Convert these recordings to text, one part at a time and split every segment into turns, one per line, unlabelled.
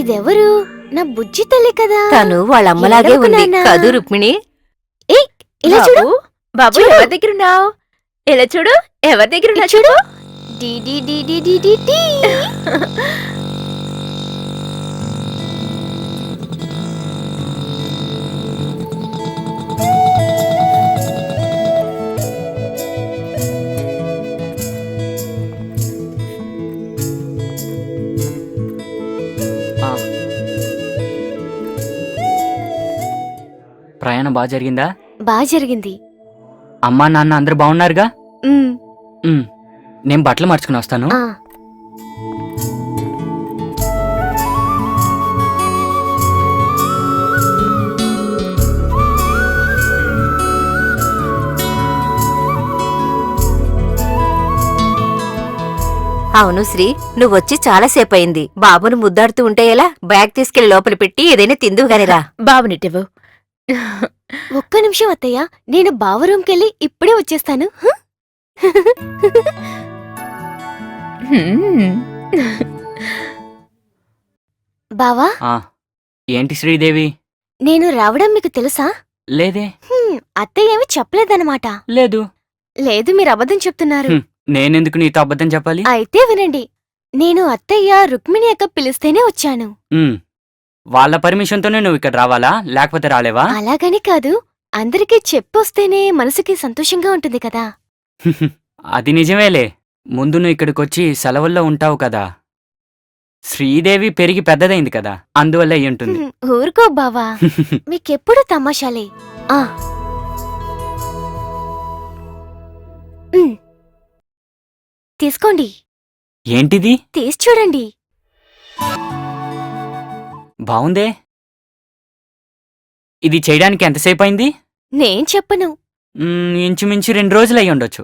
ఇదెవరు? నా బుజ్జి తల్లి కదా.
తను వాళ్ళ అమ్మలాగే ఉంది కదూ రుక్మిణి.
ఇలా చూడు
బాబు, ఎవరి దగ్గరున్నావు? ఇలా చూడు, ఎవరి దగ్గర చూడు.
ప్రయాణం బాగా జరిగిందా?
బాగా జరిగింది.
అమ్మా నాన్న అందరు బాగున్నారుగా?
ఉమ్,
నేను బట్టలు మార్చుకుని వస్తాను.
ఆ.
అవును శ్రీ, నువ్వొచ్చి చాలాసేపు అయింది. బాబును ముద్దాడుతూ ఉంటే ఎలా? బ్యాగ్ తీసుకెళ్లి లోపల పెట్టి ఏదైనా తిందువు గానిరా.
బాబునిటివ్వు.
ఒక్క నిమిషం అత్తయ్య, నేను బావ రూమ్కెళ్ళి ఇప్పుడే వచ్చేస్తాను. బావా,
ఏంటి శ్రీదేవి?
నేను రావడం మీకు తెలుసా?
లేదే.
అత్తయ్య ఏమి చెప్పలేదన్నమాట.
లేదు.
లేదు, మీరు అబద్ధం చెప్తున్నారు.
నేనెందుకు నీతో అబద్ధం చెప్పాలి?
అయితే వినండి, నేను అత్తయ్య రుక్మిణి అక్క పిలిస్తేనే వచ్చాను.
వాళ్ళ పర్మిషన్తోనే నువ్వు ఇక్కడ రావాలా, లేకపోతే రాలేవా?
అలాగని కాదు, అందరికీ చెప్పొస్తేనే మనసుకి సంతోషంగా ఉంటుంది కదా.
అది నిజమేలే. ముందు నువ్వు ఇక్కడికొచ్చి సెలవుల్లో ఉంటావు కదా. శ్రీదేవి పెరిగి పెద్దదైంది కదా, అందువల్ల అయ్యుంటుంది.
ఊరుకో బావా, మీకెప్పుడు తమాషాలే. ఆ తీసుకోండి.
ఏంటిది?
తీసి చూడండి.
బావుందే. ఇది చేయడానికి ఎంతసేపు అయింది?
నేను చెప్పను.
ఇంచుమించు 2 రోజులు అయ్యి ఉండొచ్చు.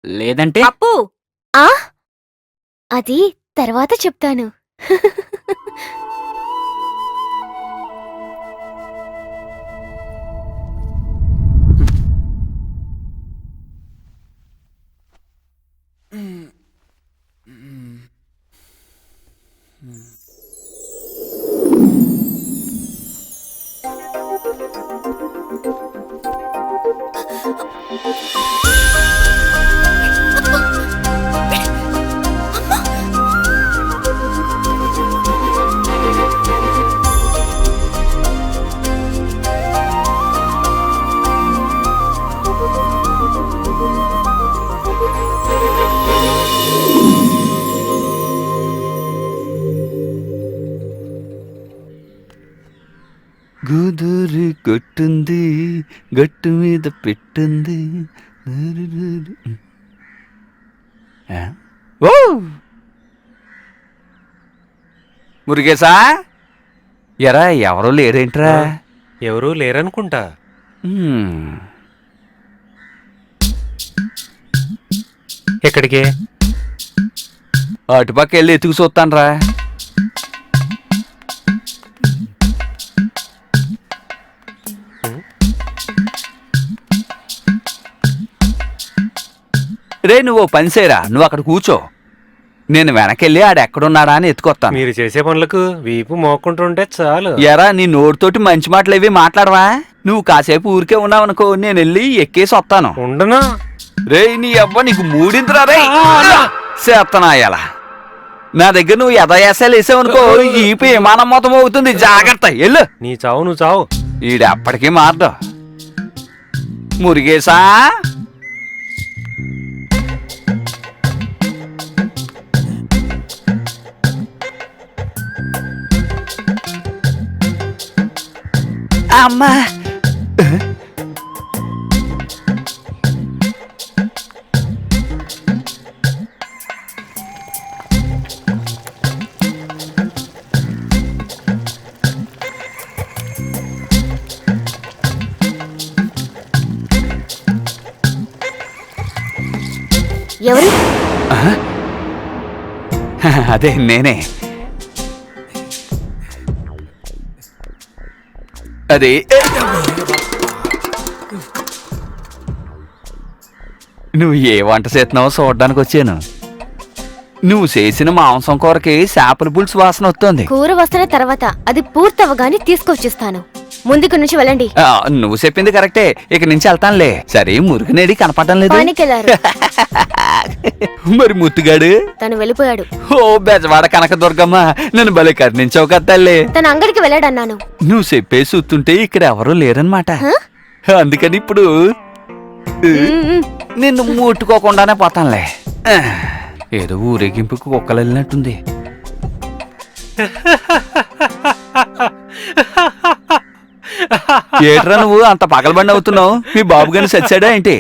లేదంటే
అప్పు,
అది తర్వాత చెప్తాను.
గోదారి కొట్టుంది, గట్టు మీద పెట్టింది. ఓ మురుగేశా, ఎరా ఎవరూ లేరేంట్రా?
ఎవరూ లేరనుకుంటా. ఎక్కడికే?
అటుపక్క వెళ్ళి ఎతుకు చూస్తాన్రా. రే, నువ్వు పని చేయరా, నువ్వు అక్కడ కూర్చో. నేను వెనకెళ్ళి ఆడెక్కడున్నాడా అని ఎత్తుకొస్తాను.
మీరు చేసే పనులకు వీపు మోక్కుంటుంటే చాలు.
ఎరా, నీ నోటితోటి మంచి మాటలు ఏవి మాట్లాడవా? నువ్వు కాసేపు ఊరికే ఉన్నావనుకో, నేను వెళ్ళి ఎక్కేసి వస్తాను.
ఉండను.
రే, నీ అబ్బా నీకు మూడిందిరా రే. చేత్తనాయాల నా దగ్గర నువ్వు యథాయాసాలు వేసావనుకో, ఈపు విమానం మొత్తం అవుతుంది. జాగ్రత్త, వెళ్ళు.
నీ చావు నువ్వు చావు.
ఈడెప్పటికీ మారడు. మురుగేశా, అమ్మా,
ఎవరు?
అదే నేనే. అది నువ్వు ఏ వంట చేస్తున్నావో చూడడానికి వచ్చాను. నువ్వు చేసిన మాంసం కూరకి చేపల పులుసు వాసన వస్తుంది.
కూర వస్తున్న తర్వాత అది పూర్తవగానే తీసుకొచ్చిస్తాను. ముందుకు నుంచి వెళ్ళండి.
నువ్వు చెప్పింది కరెక్టే, ఇక నుంచి వెళ్తానులే. సరే మురుగునేడి కనపడటం లేదు.
పనికెళ్లారు.
మరి ముత్తుగాడు?
తను వెళ్ళిపోయాడు.
ఓ బెజవాడ కనకదుర్గమ్మ, నన్ను భలే కర్ణించావు కదా తల్లి.
తన అంగడికి వెళ్ళాడన్నాను.
నువ్వు చెప్పేసి చూస్తుంటే ఇక్కడ ఎవరూ లేరనమాట. అందుకని ఇప్పుడు నిన్ను ముట్టుకోకుండానే పోతానులే. ఏదో ఊరేగింపుకు కుక్కలు వెళ్ళినట్టుంది. ఏట్రా నువ్వు అంత పగలబండి అవుతున్నావు? మీ బాబు గారిని చచ్చాడా ఏంటి?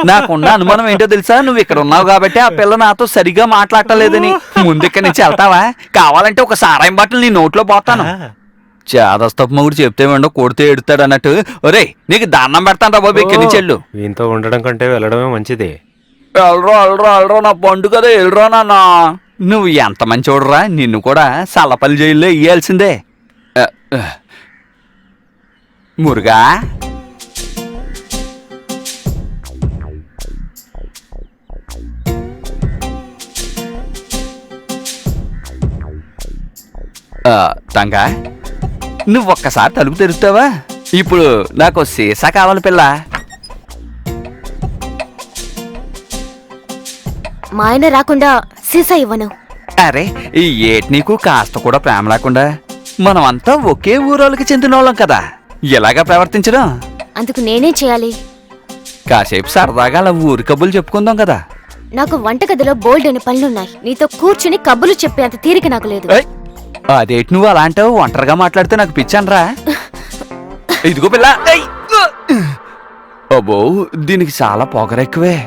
నాకున్న అనుమానం ఏంటో తెలుసా? నువ్వు ఇక్కడ ఉన్నావు కాబట్టి ఆ పిల్ల నాతో సరిగా మాట్లాడలేదని. ముందు ఇక్కడి నుంచి వెళ్తావా? కావాలంటే ఒక సారాయం బాటలు నీ నోట్లో పోతాను. చేదస్తపు మొగుడు చెప్తే వెండో కొడితే ఎడుతాడు అన్నట్టు. ఒరేయ్, నీకు దాన్నం పెడతాను రా బాబు, ఇక్కడి నుంచి వెళ్ళు.
వీంతో ఉండడం కంటే వెళ్ళడమే మంచిది.
వెళ్ళరా నా పండు కదా, వెళ్ళరా నాన్న. నువ్వు ఎంత మంచి చూడరా, నిన్ను కూడా సల్లపల్లి జైల్లో ఇయ్యాల్సిందే. మురుగా, తంగా, నువ్వు ఒక్కసారి తలుపు తెరుస్తావా? ఇప్పుడు నాకు సీసా కావాలి పిల్ల.
మా ఆయన రాకుండా సీసా ఇవ్వను.
అరే, ఈ ఏటి నీకు కాస్త కూడా ప్రేమ లేకుండా? మనమంతా ఒకే ఊరోళ్ళకి చెందిన వాళ్ళం కదా, ఎలాగా ప్రవర్తించడం?
అందుకు నేనే చేయాలి.
కాసేపు సరదాగా అలా ఊరి కబుర్లు చెప్పుకుందాం కదా.
నాకు వంటగదిలో బోల్డ్ అని పనులున్నాయి. నీతో కూర్చుని కబుర్లు చెప్పేంత తీరిక నాకు లేదు.
ఏయ్, అదేటి నువ్వు అలా అంటావు? ఒంటరిగా మాట్లాడితే నాకు పిచ్చానరా. ఇదిగో పిల్ల. ఏయ్, అబ్బో, దీనికి చాలా పొగరెక్కువే.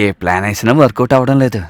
ఏ ప్లాన్ వేసినా వర్కౌట్ అవ్వడం లేదు.